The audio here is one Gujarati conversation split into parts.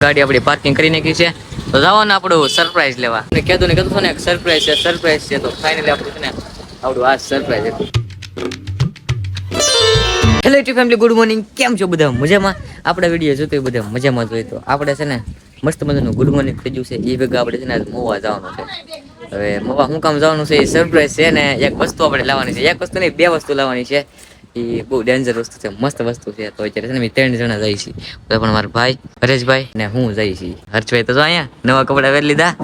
ગાડી આપણી પાર્કિંગ કરી નાખી છે તો જવાનું આપણું સરપ્રાઈઝ લેવા. મેં કીધું ને એક સરપ્રાઈઝ છે તો ફાઇનલી આપણું છે ને આપણું આ સરપ્રાઈઝ હતું. Hello YouTube family, good morning. કેમ છો બધા? મજામાં? આપણા વિડીયો જોતો હોય બધા મજામાં જોઈએ તો આપણે છે ને મસ્ત મજાનું ગુડ મોર્નિંગ થઈ ગયું છે. એ ભેગા આપણે છે ને મોવા જવાનું છે. હવે મોવા શું કામ જવાનું છે? એ સરપ્રાઈઝ છે ને એક વસ્તુ આપણે લાવવાની છે. એક વસ્તુ નહીં, બે વસ્તુ લાવવાની છે. એ બહુ ડેન્જર વસ્તુ છે, મસ્ત વસ્તુ છે. તો અત્યારે છે ને અમે 3 જણા જઈએ છીએ. પણ મારા ભાઈ હરેશભાઈ ને હું જઈએ છીએ. હર્ષભાઈ તો જો અહીંયા નવા કપડા પહેરી લીધા.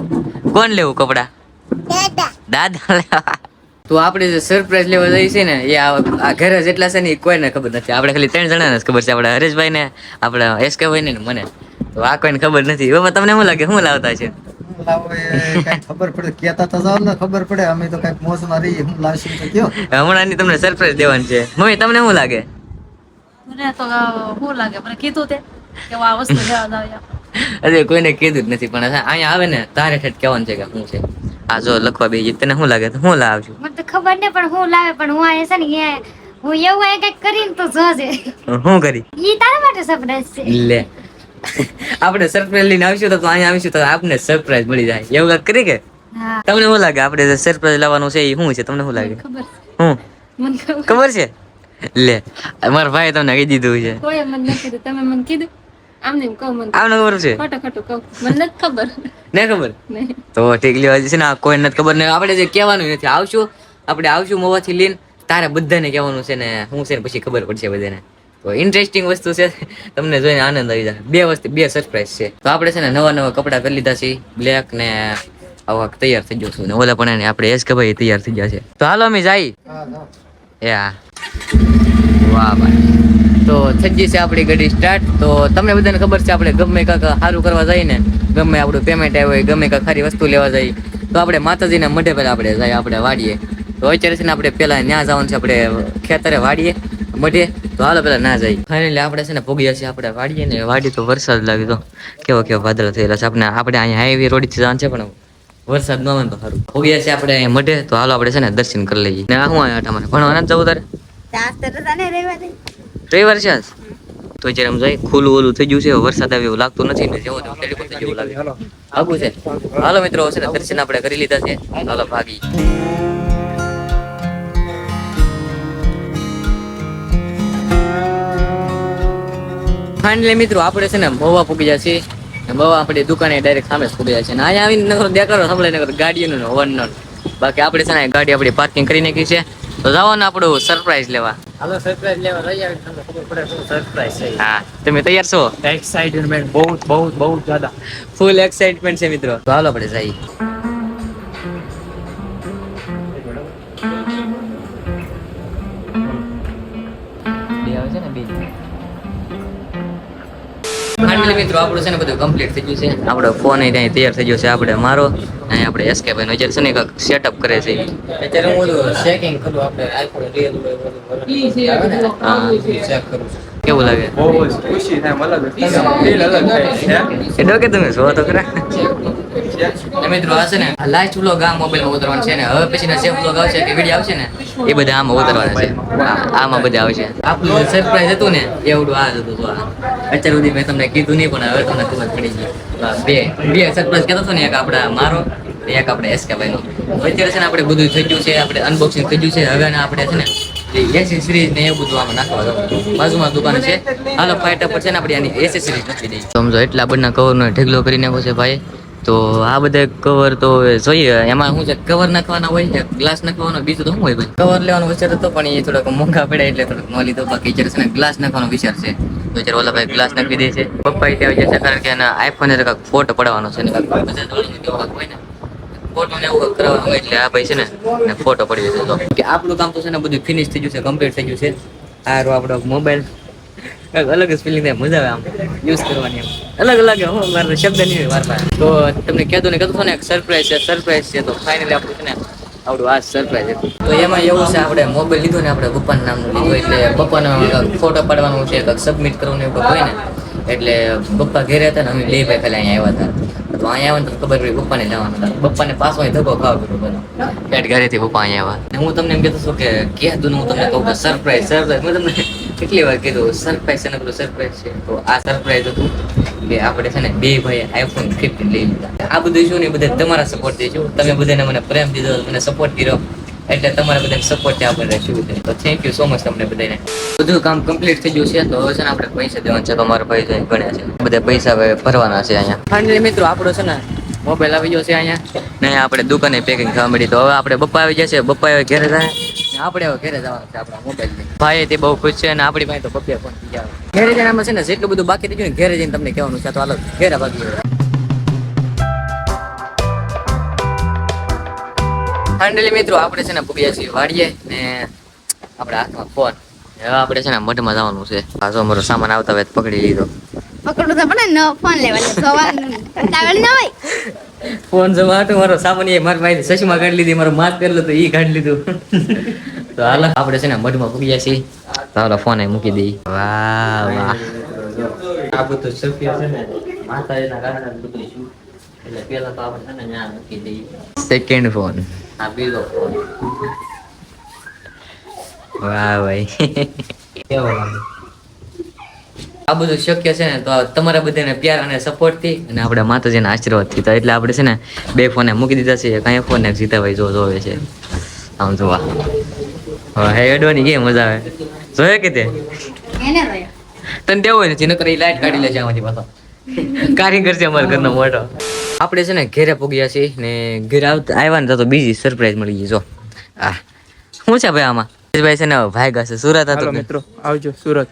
કોણ લેવું કપડા? દાદા લેવા. તો આપણે જે સરપ્રાઈઝ લેવા જઈએ છીએ ને એ આ ઘરે જેટલા છે ને એ કોઈને ખબર નથી. આપણે ખાલી 3 જણાને જ ખબર છે. આપણે હરેશભાઈ ને, આપણે એસકે ભાઈ ને મને. તો આ કોઈને ખબર નથી. બાબા તમને શું લાગે, શું લાવતા છે? ખબર પડે, કેતા તો જાવ ને ખબર પડે. અમે તો કઈક મોજમાં રહીએ. હું લાવશું તો કયો. હમણાં તમને સરપ્રાઈઝ દેવાની છે. મમ્મી તમને શું લાગે? મને તો શું લાગે, મને કીધું તે કે આ વસ્તુ લેવા જાવ. અરે કોઈને કીધું જ નથી, પણ અહીંયા આવે ને તારે ઠેઠ કહેવાનું છે કે શું છે. આ જો લખવા બેસી. તને શું લાગે? તો શું લાવજો? મને તો ખબર નહીં પણ હું લાવે, પણ હું આ છે ને હું એવું કઈક કરીને તો જોજે. શું કરી? ઈ તારા માટે સરપ્રાઈઝ છે. લે આપણે સરપ્રાઈઝ લઈને આવીશું તો અહીંયા આવીશું તો આપને સરપ્રાઈઝ મળી જાય એવું કાંઈક કરી કે? હા. તમને શું લાગે આપણે જે સરપ્રાઈઝ લાવવાનું છે એ શું છે? તમને શું લાગે? ખબર હું મને ખબર છે? લે મારા ભાઈ તમને કહી દીધું છે. કોઈ મને નથી કીધું, તમે મને કીધું. આમને એમ કહું, મને આમને ખબર છે? ખોટું કહું, મને નથી ખબર. નહીં ખબર? નહીં. તો ઠીક લેવા છે ને કોઈ નથી ખબર ને. આપણે જે કહેવાનું નથી, આપણે આવશું મોવાથી લઈને તારે બધાને કહેવાનું છે ને શું છે ને પછી ખબર પડશે બધાને. તો ઇન્ટરેસ્ટિંગ વસ્તુ છે, તમને જોઈને આનંદ આવી જાય. બે સરપ્રાઈઝ છે. તો આપણે છે ને નવા કપડા પહેરી લીધા છે, બ્લેક ને આવા તૈયાર થઈ જશું ને ઓલા પણ આપણે એસ કે ભાઈ તૈયાર થઈ ગયા છે. તો હાલો અમે જાય. હા વાહ ભાઈ. તો થઈ ગઈ છે આપણી ગાડી સ્ટાર્ટ. તો તમને બધાને ખબર છે આપણે ગમે કાંક સારું કરવા જઈએ ને, ગમે આપણું પેમેન્ટ આવ્યું હોય, ગમે કાંક સારી વસ્તુ લેવા જઈએ તો આપણે માતાજીના મઢે પહેલા આપણે જાય, આપણે વાડીએ. તો અત્યારે છે ને આપણે પેલા ત્યાં જવાનું છે, આપણે ખેતરે વાડીએ મઢે. તો હાલો પેલા ના જાય. ફાઇનલી આપણે છે ને ભોગીએ છીએ આપણે વાડીએ ને. વાડી તો વરસાદ લાગે તો કેવો વાદળ થયેલા છે. આપણે અહીંયા હાઈવે રોડથી જવાનું છે પણ વરસાદ ન આવે તો સારું. ભોગીએ છીએ આપણે અહીંયા મઢે. તો હાલો આપણે છે ને દર્શન કરી લઈએ. ને શું આવ્યા તમારે ભણવા નથી જવું તારે? રવિવાર છે તો જ્યારે આમ જાય ખુલ્લું ઓલું થઈ ગયું છે. વરસાદ આવે એવું લાગતું નથી ને જેવો ટેલિફોન થઈ જેવું લાગે. આવું છે. હાલો મિત્રો છે ને દર્શન આપણે કરી લીધા છે. હાલો ભાગી. ફાઇનલી મિત્રો આપણે છે ને મહુવા પૂગી જાય છે. મહુવા આપણી દુકાને ડાયરેક્ટ સામે જ પૂગી જાય છે. અને અહીંયા આવીને નકરો દેખાડો સાંભળે નકર ગાડીઓનો હોર્નનો. બાકી આપણે છે ને ગાડી આપણી પાર્કિંગ કરી નાખી છે. તો જવાનું આપણું સરપ્રાઈઝ લેવા. હાલો સરપ્રાઈઝ લેવા રહી આવી. તમને ખબર પડે શું સરપ્રાઈઝ છે. હા તમે તૈયાર છો? એક્સાઇટમેન્ટ બહુ જ્યાદા. ફૂલ એક્સાઇટમેન્ટ છે મિત્રો. તો હાલો આપણે જઈએ. ફાઇનલી મિત્રો આપણું છે ને બધું કમ્પ્લીટ થઈ ગયું છે. આપણો ફોન ત્યાં તૈયાર થઈ ગયો છે. આપણે મારો અહીં આપણે એસકે ભાઈ અત્યારે છે ને કંઈક સેટઅપ કરે છે. અત્યારે હું બધું ચેકિંગ કરું. આપણે આઈફોન રિયલ ચેક કરું છું. કેવું લાગે? બહુ જ ખુશી થાય. ફીલ અલગ થાય. એ ડોકે તમે જો તો ખરા. મિત્રો આ છે ને લાસ્ટ વ્લોગ આ મોબાઈલમાં ઉતરવાનું છે ને હવે પછીના જે વ્લોગ આવશે કે વિડીયો આવશે ને એ બધા આમાં ઉતરવાના છે. આમાં બધા આવશે. આપણું સરપ્રાઈઝ હતું ને એવડું આ જ હતું. તો અત્યાર સુધી મેં તમને કીધું નહીં પણ હવે તમને ખબર પડી ગઈ. બે સરપ્રાઈઝ કહેતો હતો ને, એક આપણા મારો એક આપણે એસકે ભાઈનો. અત્યારે છે ને આપણે બધું થઈ ગયું છે. આપણે અનબોક્સિંગ થઈ ગયું છે. હવે આપણે છે ને એસેસરીઝ ને એવું બધું આમાં નાખવા જવાનું. બાજુમાં દુકાન છે. હાલો ફાઈટ પર છે ને આપણે આની એસેસરીઝ નાખી દઈએ. સમજો એટલા બધા કવરનો ઢેગલો કરી નાખ્યો છે ભાઈ. તો આ બધા કવર તો જોઈએ એમાં શું છે, કવર નાખવાના હોય છે, ગ્લાસ નાખવાનો, બીજું તો શું હોય ભાઈ. કવર લેવાનો વિચાર હતો પણ એ થોડોક મોંઘા પડે એટલે થોડોક ન લીધો. બાકી છે ને ગ્લાસ નાખવાનો વિચાર છે. તો અત્યારે ઓલા ભાઈ ગ્લાસ નાખી દે છે. પપ્પા ત્યાં જશે કારણ કે એના આઈફોન ને કાંઈક ફોટો પડવાનો છે ને હોય ને ફોટો ને એવું કરવાનું હોય એટલે આ ભાઈ છે ને ફોટો પડી જશે. તો કે આપણું કામ તો છે ને બધું ફિનિશ થઈ ગયું છે, કમ્પ્લીટ થઈ ગયું છે. આ આપણો મોબાઈલ અલગ જ ફિલિંગ થાય, મજા આવે આમ યુઝ કરવાની. અલગ હું મારે શબ્દ નહીં હોય મારા પાસે. તો તમને કહેતો ને એક સરપ્રાઈઝ છે. તો ફાઇનલી આપણું છે ને આવડું આ સરપ્રાઈઝ હતું. તો એમાં એવું છે આપણે મોબાઈલ લીધો ને આપણે પપ્પાનું નામનું લીધું એટલે પપ્પાનો ફોટો પાડવાનો છે, કંઈક સબમિટ કરવાનું એવું હોય ને એટલે પપ્પા ઘેરે હતા ને અમે બે ભાઈ ખાલી અહીંયા આવ્યા હતા. તો અહીંયા આવે તો ખબર પડી પપ્પાને જવાનું હતા. પપ્પાને પાછો અહીં ધક્કો ખાવ કર્યો બધો પેટ ઘરેથી પપ્પા અહીંયા આવ્યા. હું તમને એમ કહેતો છું કે કહેતું હું તમને કહું કે સરપ્રાઈઝ મેં તમને કેટલી વાર કીધું સરપ્રાઈઝ છે ને પેલું સરપ્રાઈઝ છે, તો આ સરપ્રાઈઝ હતું કે આપણે છે ને બે ભાઈ આઈફોન 15 લઈ લીધા. આ બધું શું ને બધા તમારા સપોર્ટ થી છું, તમે બધાને મને પ્રેમ દીધો, મને સપોર્ટ કર્યો, એટલે તમારે બધાને સપોર્ટ ત્યાં આપણે રાખ્યું છે. તો થેન્ક યુ સો મચ તમને બધાને. બધું કામ કમ્પ્લીટ થઈ ગયું છે, તો હવે છે ને આપણે પૈસા દેવાના છે. તો મારા ભાઈ ગણ્યા છે, બધા પૈસા હવે ભરવાના છે અહીંયા. ફાઇનલી મિત્રો આપણો છે ને મોબાઈલ આવી ગયો છે અહીંયા ને આપણે દુકાને પેકિંગ થવા મળી. તો હવે આપણે બપ્પા આવી જશે, બપ્પા હવે ઘરે જાય ને આપણે હવે ઘરે જવાનું છે આપણા મોબાઈલ લઈને. ભાઈ તે બહુ ખુશ છે અને આપણી પાસે તો બપ્પા ફોન થઈ જાય. ઘરે જઈને આમાં છે ને જેટલું બધું બાકી થઈ ગયું ને ઘરે જઈને તમને કહેવાનું છે. તો હાલો ઘરે ભાગી. ફાઇનલી મિત્રો આપણે છે ને પૂગ્યા છીએ વાડીએ ને આપણા હાથમાં ફોન. હવે આપણે છે ને મઠમાં જવાનું છે. આ જો મારો સામાન આવતા હોય પકડી લીધો. પકડું તો પણ ન ફોન લેવાનો સવાલ તાવળ ન હોય. ફોન જવા હતો મારો સામાન એ મારી પાસે સસમાં કાઢી લીધી, મારો માથ કરેલો તો ઈ કાઢી લીધું. તો હાલો આપણે છે ને મઠમાં પૂગ્યા છીએ. તો હાલો ફોન અહીં મૂકી દઈ. વાહ વાહ, આ બધું શક્ય છે ને માતાજીના કારણે બધું શું, એટલે પેલા તો આપણે છે ને ત્યાં મૂકી દઈ. સેકન્ડ ફોન, આ બીજો ફોન. વાહ ભાઈ કેવો લાગે. આ બધું શક્ય છે ને તો તમારા બધાને પ્યાર અને સપોર્ટ થી અને આપણા માતાજીના આશીર્વાદ થી. તો એટલે આપણે છે ને બે ફોન મૂકી દીધા છે. કઈ ફોન ને જીતાભાઈ જોવે છે આમ જોવા. હે એડવાની કે મજા આવે જોયે કે તે એને રોયો તને દેવો હોય ને નકર એ લાઈટ કાઢી લેજે આમાંથી પાછો. કારીગર છે અમારા ઘરનો મોટો. આપણે છે ને ઘેરે પૂગ્યા છીએ ને ઘેરે આવ્યા ને તો બીજી સરપ્રાઈઝ મળી ગઈ. જો આ શું છે ભાઈ આમાં? ભાઈ છે ને ભાઈ છે સુરત હતો. મિત્રો આવજો સુરત.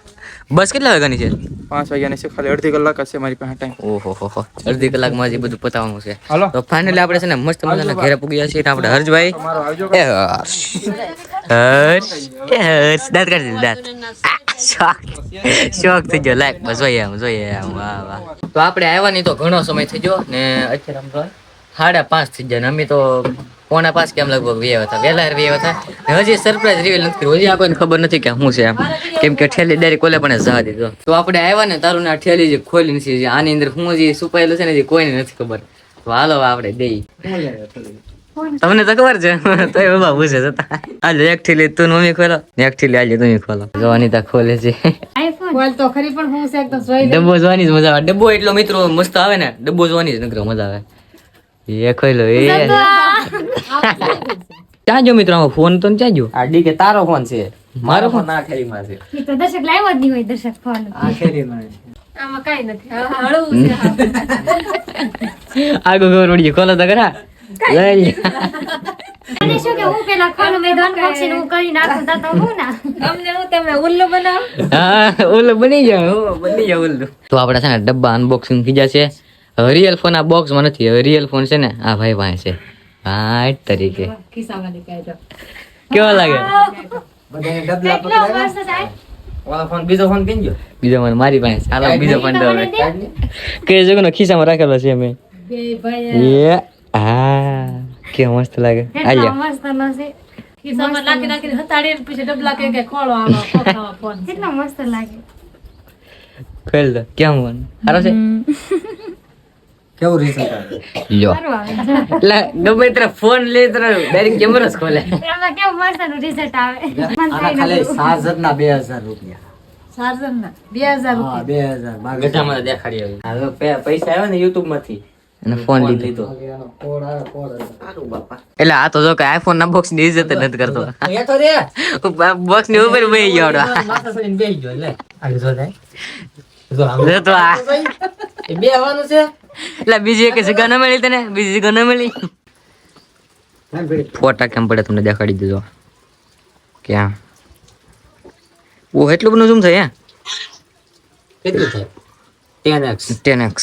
બસ કેટલા વાગ્યાની છે? 5 વાગ્યાની છે, ખાલી અડધી કલાક હશે મારી પાસે ટાઈમ. ઓહો હો, અડધી કલાકમાં જ બધું પતાવવાનું છે. હાલો તો ફાઇનલી આપણે છે ને મસ્ત મજાના ઘરે પૂગ્યા છીએ. આપણે હર્ષભાઈ તમારો આવજો. એ હર્ષ દાંત કાઢી દીધું દાંત. શોખ થઈ ગયો. લાઈક બસ જોઈએ આમ વાહ વાહ. તો આપણે આવ્યા નહીં તો ઘણો સમય થઈ ગયો ને અત્યારે આમ તો 5:30 થઈ ગયા ને અમે તો 4:45 કેમ લગભગ વ્યવ હતા, વહેલા વ્યવ હતા. હજી સરપ્રાઈઝ રિવીલ નથી કર્યું, હજી આ કોઈને ખબર નથી કે શું છે એમ, કેમ કે ઠેલી ડાયરેક્ટ કોલે પણ જવા દીધો. તો આપણે આવ્યા ને તારું આ ઠેલી જે ખોલી નથી, આની અંદર શું જે છુપાયેલું છે ને એ કોઈને નથી ખબર. તો હાલો આપણે દઈ. તમને તો ખબર છે તો એ બાબા પૂછે જતા. આજે એક ઠેલી તું મમ્મી ખોલો ને એક ઠેલી આજે તમે ખોલો. જો અનિતા ખોલે છે. આઈફોન બોલ તો ખરી પણ હું છે એકદમ જોઈ લે. ડબ્બો જોવાની જ મજા આવે. ડબ્બો એટલો મિત્રો મસ્ત આવે ને, ડબ્બો જોવાની જ નકરો મજા આવે. એ ખોઈ લો એ ચાજો મિત્રો. આમાં ફોન તો ચાજો. આ ડી કે તારો ફોન છે, મારો ફોન આ ખેરીમાં છે. ઈ તો દર્શક લાવ્યો જ નહીં હોય. દર્શક ફોન આ ખેરીમાં આમાં કઈ નથી, હળવું છે. આગો ખબર પડી ગઈ. ખોલો તો ખરા. લઈ લે. અને શું કે હું પેલા ખોલું મેં અનબોક્સિંગ હું કરી નાખું તો હું ના અમને હું તમે ઉલ્લુ બનાવો. હા ઓલો બની જાવ ઓલું. તો આપણે છે ને ડબ્બા અનબોક્સિંગ થઈ જશે. રિયલ ફોન આ બોક્સમાં નથી, હવે રિયલ ફોન છે ને આ ભાઈ પાસે છે. હા તરીકે ખિસ્સામાં નીકળી જાવ. કેવો લાગે? બધાને ડબલા કેટલો પકડાય. મસ્ત થાય. વાળા ફોન બીજો ફોન કેમ ગયો? બીજો ફોન મારી પાસે. હાલો બીજો ફોન દો હવે. કે જગનો ખિસ્સામાં રાખેલો છે મેં. બે ભાઈ એ હા કે મસ્ત લાગે. કેટલો આલ્યો મસ્ત નો છે. ખિસ્સામાં નાખી નાખીને હતાડીને પછી ડબલા કે ખોળો આવો ખોખામાં ફોન છે. કેટલો મસ્ત લાગે. ખોલ દો. કેમ ફોન સારો છે? કેવું રિઝલ્ટ આવે? લ્યો સારું આવે. એટલે ગમે ત્યારે ફોન લે ત્યારે ડાયરેક્ટ કેમેરો જ ખોલે. એમાં કેવું મસ્ત નું રિઝલ્ટ આવે. મન આના થાય ખાલી નતું. ચાર્જરના 2000 રૂપિયા. ચાર્જરના 2000 હા રૂપિયા. 2000 બાકી ગઢામાં દેખાડી આવ્યું. હવે પૈસા આવ્યા ને યુટ્યુબ માંથી અને ફોન લીધો. એનો કોડ આવે, કોડ આવે. સારું બાપા. એટલે આ તો જો કે આઈફોન ના બોક્સ ની ઇજ્જત જ નથી કરતો. અહીંયા તો રે. બોક્સ ની ઉપર બેહી ગયો માથા સડીને બેસી ગયો લે. આગળ જો થાય. આવડો તો આ એ બે આવવાનું છે. એટલે બીજી એક જગ્યા ન મળી તને, બીજી જગ્યા ન મળી. ફોટા કેમ પડે તમને દેખાડી દીધો. ક્યાં ઓ એટલું બધું ઝૂમ થાય? કેટલું થાય? 10x. 10x.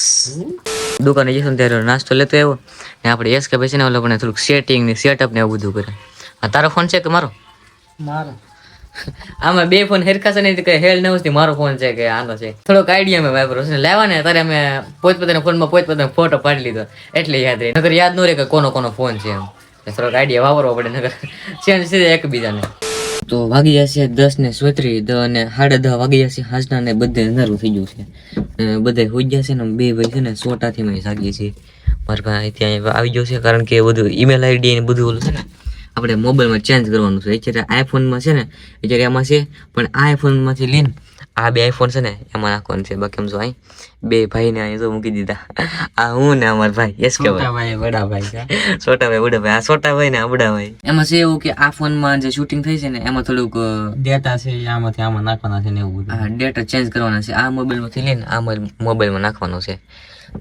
દુકાને જઈશું ને ત્યારે નાસ્તો લેતો આવ્યો ને આપણે એસ કે પછી ને ઓલો પણ થોડુંક સેટિંગ ને સેટઅપ ને એવું બધું કરે. આ તારો ફોન છે કે મારો? મારો. આમાં બે ફોન હેરખા છે ને કઈ હેલ ન વસ્તી મારો ફોન છે કે આનો છે. થોડોક આઈડિયા મેં વાપરો છે લેવા ને ત્યારે અમે પોતપોતાના ફોનમાં પોતપોતાનો ફોટો પાડી લીધો એટલે યાદ રહી. નકર યાદ ન રહે કે કોનો ફોન છે એમ. થોડોક આઈડિયા વાપરવો પડે નકર ચેન્જ થઈ જાય એકબીજાને. તો વાગી જશે 10:37 અને 10:30 વાગી જશે હાજના ને બધે અંધારું થઈ ગયું છે. બધા હોઈ ગયા છે ને બે ભાઈ છે ને સોટાથી મેં જાગીએ છીએ. મારા ભાઈ ત્યાં આવી ગયો છે કારણ કે બધું ઈમેલ આઈડી ને બધું ઓલું છે ને આપણે મોબાઈલમાં ચેન્જ કરવાનું છે. અત્યારે આઈફોનમાં છે ને અત્યારે એમાં છે, પણ આ આઈફોનમાંથી લઈને આ 2 આઈફોન છે ને એમાં નાખવાનું છે. બાકી એમ જો અહીં 2 ભાઈને અહીં જો મૂકી દીધા. આ હું ને અમારા ભાઈ યસ કે ભાઈ બડા ભાઈ છોટા ભાઈ બુડા ભાઈ, આ છોટા ભાઈ ને આ બુડા ભાઈ. એમાં છે એવું કે આ ફોનમાં જે શૂટિંગ થઈ છે ને એમાં થોડુંક ડેટા છે આમાંથી આમાં નાખવાના છે ને એવું બધું. ડેટા ચેન્જ કરવાના છે. આ મોબાઈલમાંથી લઈને આ મોબાઈલમાં નાખવાનો છે.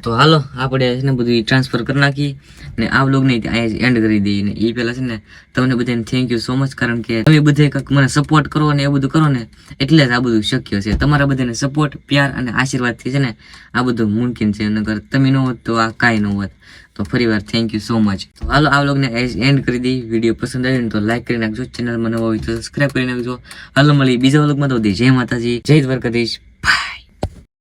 તો હાલો આપણે છે ને બધું ટ્રાન્સફર કરી નાખી ને આ વ્લોગને અહીંયા એન્ડ કરી દઈએ. ને એ પહેલાં છે ને તમને બધાને થેન્ક યુ સો મચ, કારણ કે તમે બધે કંઈક મને સપોર્ટ કરો ને એ બધું કરો ને એટલે જ આ બધું શક્ય છે. તમારા બધાને સપોર્ટ, પ્યાર અને આશીર્વાદથી છે ને આ બધું મુમકિન છે. નકર તમે ન હોત તો આ કાંઈ ન હોત. તો ફરી વાર થેન્ક યુ સો મચ. તો હાલો આ વ્લોગને એન્ડ કરી દઈએ. વિડીયો પસંદ આવ્યો ને તો લાઈક કરી નાખજો, ચેનલમાં નવા હોય તો સબસ્ક્રાઈબ કરી નાખજો. હાલો મળી બીજા વ્લોગમાં. તો જય માતાજી, જય દ્વારકાધીશ.